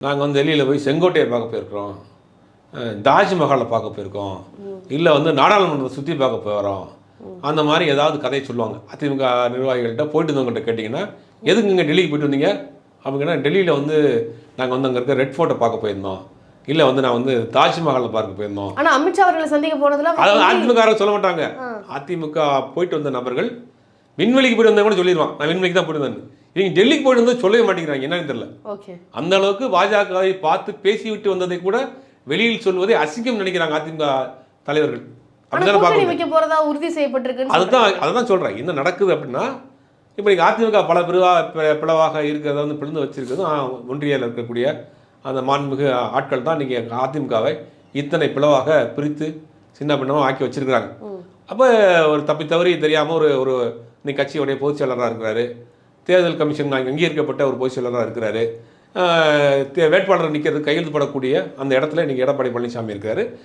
நாங்கள் வந்து டெல்லியில் போய் செங்கோட்டையை பார்க்க போயிருக்கிறோம், தாஜ்மஹாலை பார்க்க போயிருக்கோம், இல்லை வந்து நாடாளுமன்றத்தை சுற்றி பார்க்க போகிறோம். அந்த மாதிரி ஏதாவது கதையை சொல்லுவாங்க. அதிமுக நிர்வாகிகள்கிட்ட போயிட்டு இருந்தவங்கள்ட்ட கேட்டிங்கன்னா, எதுக்கு இங்கே டெல்லிக்கு போயிட்டு வந்தீங்க அப்படின்னா, டெல்லியில் வந்து நாங்கள் வந்து அங்கே இருக்க ரெட் ஃபோர்ட்டை பார்க்க போயிருந்தோம், இல்லை வந்து நான் வந்து தாஜ்மஹாலை பார்க்க போயிருந்தோம். ஆனால் அமித்ஷா அவர்களை சந்திக்க போனதுல அதாவது அதிமுக சொல்ல மாட்டாங்க. அதிமுக போயிட்டு வந்த நபர்கள் விண்வெளிக்கு போயிட்டு வந்தா கூட சொல்லிடுவான், நான் விண்வெளிக்கு தான் போயிட்டு வந்தேன். இவங்க டெல்லிக்கு போயிட்டு வந்து சொல்லவே மாட்டேங்கிறாங்க, என்னன்னு தெரியல. அந்த அளவுக்கு பாஜகவை பார்த்து பேசிவிட்டு வந்ததை கூட வெளியில் சொல்வதை அசிங்கம் நினைக்கிறாங்க அதிமுக தலைவர்கள். உறுதி செய்யப்பட்டிருக்கு. அதுதான் சொல்றேன். என்ன நடக்குது அப்படின்னா, இப்போ நீங்கள் அதிமுக பல பிளவாக இருக்கிறத வந்து பிளந்து வச்சிருக்கிறதும் ஒன்றியில் இருக்கக்கூடிய அந்த மாண்புமிகு ஆட்கள் தான் நீங்கள் அதிமுகவை இத்தனை பிளவாக பிரித்து சின்ன பின்னமாக ஆக்கி வச்சிருக்கிறாங்க. அப்போ ஒரு தப்பி தவறி தெரியாமல் ஒரு இன்னைக்கு கட்சியுடைய பொதுச் செயலராக இருக்கிறாரு, தேர்தல் கமிஷன் அங்கீகரிக்கப்பட்ட ஒரு பொதுச் செயலராக இருக்கிறாரு, வேட்பாளர் நிற்கிறது கையெழுத்து படக்கூடிய அந்த இடத்துல இன்றைக்கி எடப்பாடி பழனிசாமி இருக்காரு.